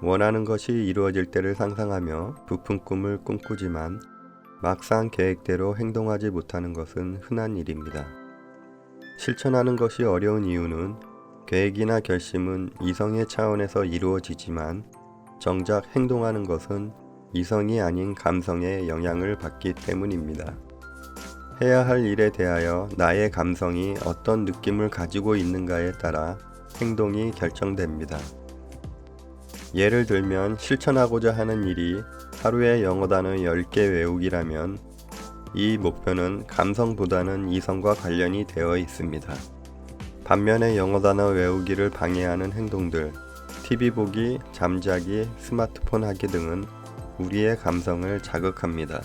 원하는 것이 이루어질 때를 상상하며 부푼 꿈을 꿈꾸지만 막상 계획대로 행동하지 못하는 것은 흔한 일입니다. 실천하는 것이 어려운 이유는 계획이나 결심은 이성의 차원에서 이루어지지만 정작 행동하는 것은 이성이 아닌 감성의 영향을 받기 때문입니다. 해야 할 일에 대하여 나의 감성이 어떤 느낌을 가지고 있는가에 따라 행동이 결정됩니다. 예를 들면 실천하고자 하는 일이 하루에 영어 단어 10개 외우기라면 이 목표는 감성보다는 이성과 관련이 되어 있습니다. 반면에 영어 단어 외우기를 방해하는 행동들, TV 보기, 잠자기, 스마트폰 하기 등은 우리의 감성을 자극합니다.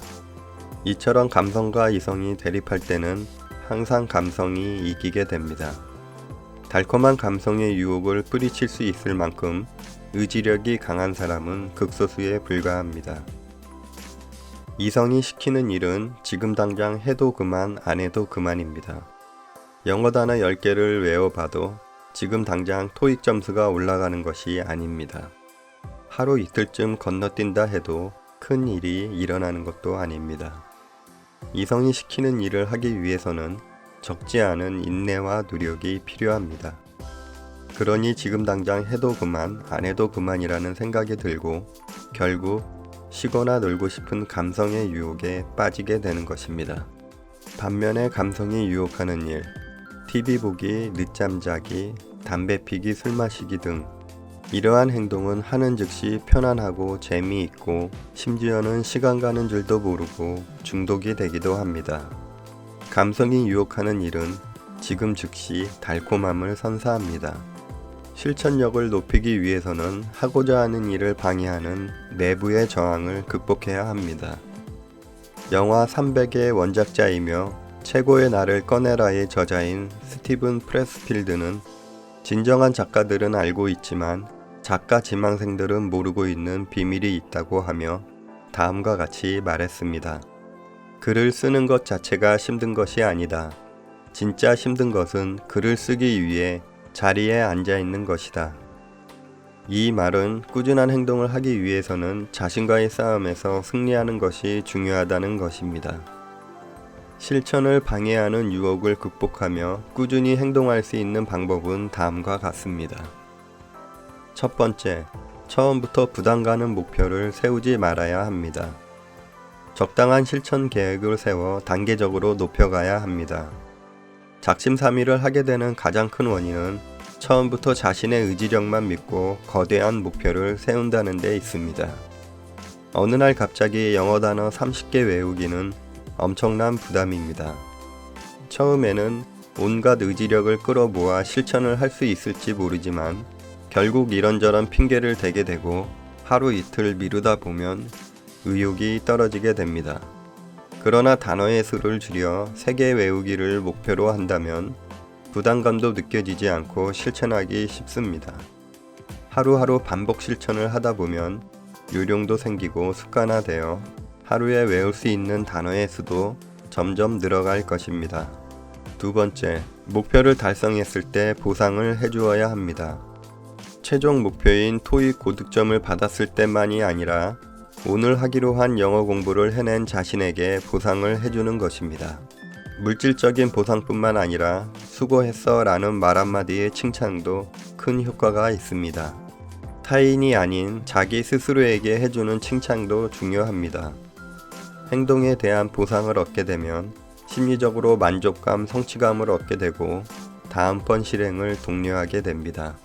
이처럼 감성과 이성이 대립할 때는 항상 감성이 이기게 됩니다. 달콤한 감성의 유혹을 뿌리칠 수 있을 만큼 의지력이 강한 사람은 극소수에 불과합니다. 이성이 시키는 일은 지금 당장 해도 그만 안 해도 그만입니다. 영어 단어 10개를 외워봐도 지금 당장 토익 점수가 올라가는 것이 아닙니다. 하루 이틀쯤 건너뛴다 해도 큰 일이 일어나는 것도 아닙니다. 이성이 시키는 일을 하기 위해서는 적지 않은 인내와 노력이 필요합니다. 그러니 지금 당장 해도 그만, 안 해도 그만이라는 생각이 들고 결국 쉬거나 놀고 싶은 감성의 유혹에 빠지게 되는 것입니다. 반면에 감성이 유혹하는 일, TV 보기, 늦잠 자기, 담배 피기, 술 마시기 등 이러한 행동은 하는 즉시 편안하고 재미있고 심지어는 시간 가는 줄도 모르고 중독이 되기도 합니다. 감성이 유혹하는 일은 지금 즉시 달콤함을 선사합니다. 실천력을 높이기 위해서는 하고자 하는 일을 방해하는 내부의 저항을 극복해야 합니다. 영화 300의 원작자이며 최고의 나를 꺼내라의 저자인 스티븐 프레스필드는 진정한 작가들은 알고 있지만 작가 지망생들은 모르고 있는 비밀이 있다고 하며 다음과 같이 말했습니다. 글을 쓰는 것 자체가 힘든 것이 아니다. 진짜 힘든 것은 글을 쓰기 위해 자리에 앉아 있는 것이다. 이 말은 꾸준한 행동을 하기 위해서는 자신과의 싸움에서 승리하는 것이 중요하다는 것입니다. 실천을 방해하는 유혹을 극복하며 꾸준히 행동할 수 있는 방법은 다음과 같습니다. 첫 번째, 처음부터 부담 가는 목표를 세우지 말아야 합니다. 적당한 실천 계획을 세워 단계적으로 높여가야 합니다. 작심삼일을 하게 되는 가장 큰 원인은 처음부터 자신의 의지력만 믿고 거대한 목표를 세운다는 데 있습니다. 어느 날 갑자기 영어 단어 30개 외우기는 엄청난 부담입니다. 처음에는 온갖 의지력을 끌어모아 실천을 할 수 있을지 모르지만 결국 이런저런 핑계를 대게 되고 하루 이틀 미루다 보면 의욕이 떨어지게 됩니다. 그러나 단어의 수를 줄여 3개 외우기를 목표로 한다면 부담감도 느껴지지 않고 실천하기 쉽습니다. 하루하루 반복 실천을 하다 보면 요령도 생기고 습관화되어 하루에 외울 수 있는 단어의 수도 점점 늘어갈 것입니다. 두 번째, 목표를 달성했을 때 보상을 해주어야 합니다. 최종 목표인 토익 고득점을 받았을 때만이 아니라 오늘 하기로 한 영어 공부를 해낸 자신에게 보상을 해주는 것입니다. 물질적인 보상뿐만 아니라 수고했어 라는 말 한마디의 칭찬도 큰 효과가 있습니다. 타인이 아닌 자기 스스로에게 해주는 칭찬도 중요합니다. 행동에 대한 보상을 얻게 되면 심리적으로 만족감, 성취감을 얻게 되고 다음번 실행을 독려하게 됩니다.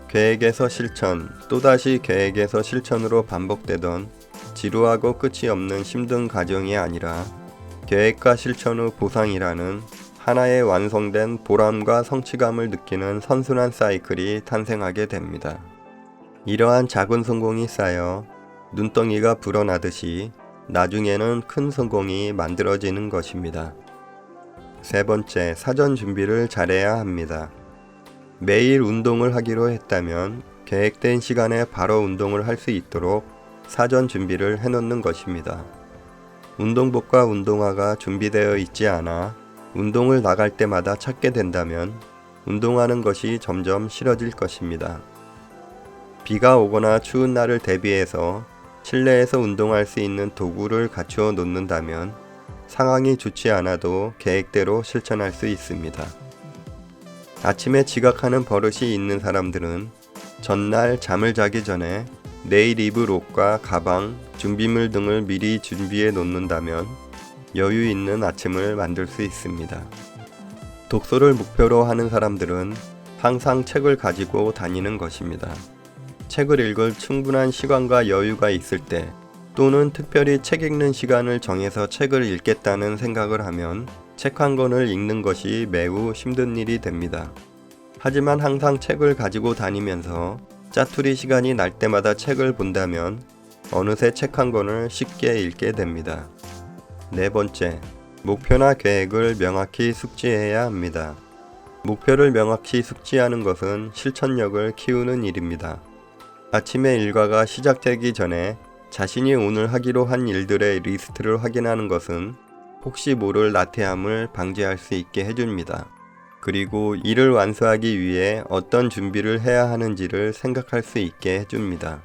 계획에서 실천, 또다시 계획에서 실천으로 반복되던 지루하고 끝이 없는 힘든 과정이 아니라 계획과 실천 후 보상이라는 하나의 완성된 보람과 성취감을 느끼는 선순환 사이클이 탄생하게 됩니다. 이러한 작은 성공이 쌓여 눈덩이가 불어나듯이 나중에는 큰 성공이 만들어지는 것입니다. 세 번째, 사전 준비를 잘해야 합니다. 매일 운동을 하기로 했다면 계획된 시간에 바로 운동을 할 수 있도록 사전 준비를 해놓는 것입니다. 운동복과 운동화가 준비되어 있지 않아 운동을 나갈 때마다 찾게 된다면 운동하는 것이 점점 싫어질 것입니다. 비가 오거나 추운 날을 대비해서 실내에서 운동할 수 있는 도구를 갖추어 놓는다면 상황이 좋지 않아도 계획대로 실천할 수 있습니다. 아침에 지각하는 버릇이 있는 사람들은 전날 잠을 자기 전에 내일 입을 옷과 가방, 준비물 등을 미리 준비해 놓는다면 여유 있는 아침을 만들 수 있습니다. 독서를 목표로 하는 사람들은 항상 책을 가지고 다니는 것입니다. 책을 읽을 충분한 시간과 여유가 있을 때 또는 특별히 책 읽는 시간을 정해서 책을 읽겠다는 생각을 하면 책 한 권을 읽는 것이 매우 힘든 일이 됩니다. 하지만 항상 책을 가지고 다니면서 짜투리 시간이 날 때마다 책을 본다면 어느새 책 한 권을 쉽게 읽게 됩니다. 네 번째, 목표나 계획을 명확히 숙지해야 합니다. 목표를 명확히 숙지하는 것은 실천력을 키우는 일입니다. 아침에 일과가 시작되기 전에 자신이 오늘 하기로 한 일들의 리스트를 확인하는 것은 혹시 모를 나태함을 방지할 수 있게 해줍니다. 그리고 이를 완수하기 위해 어떤 준비를 해야 하는지를 생각할 수 있게 해줍니다.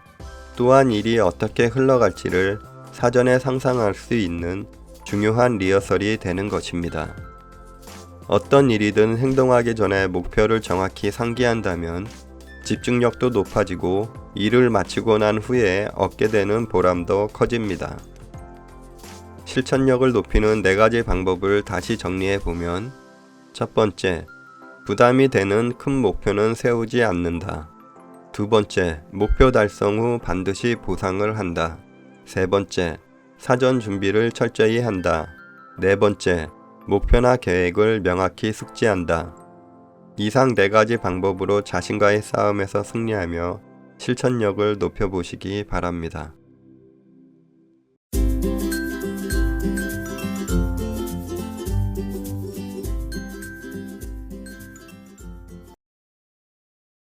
또한 일이 어떻게 흘러갈지를 사전에 상상할 수 있는 중요한 리허설이 되는 것입니다. 어떤 일이든 행동하기 전에 목표를 정확히 상기한다면 집중력도 높아지고 일을 마치고 난 후에 얻게 되는 보람도 커집니다. 실천력을 높이는 4가지 방법을 다시 정리해 보면 첫 번째, 부담이 되는 큰 목표는 세우지 않는다. 두 번째, 목표 달성 후 반드시 보상을 한다. 세 번째, 사전 준비를 철저히 한다. 네 번째, 목표나 계획을 명확히 숙지한다. 이상 4가지 방법으로 자신과의 싸움에서 승리하며 실천력을 높여보시기 바랍니다.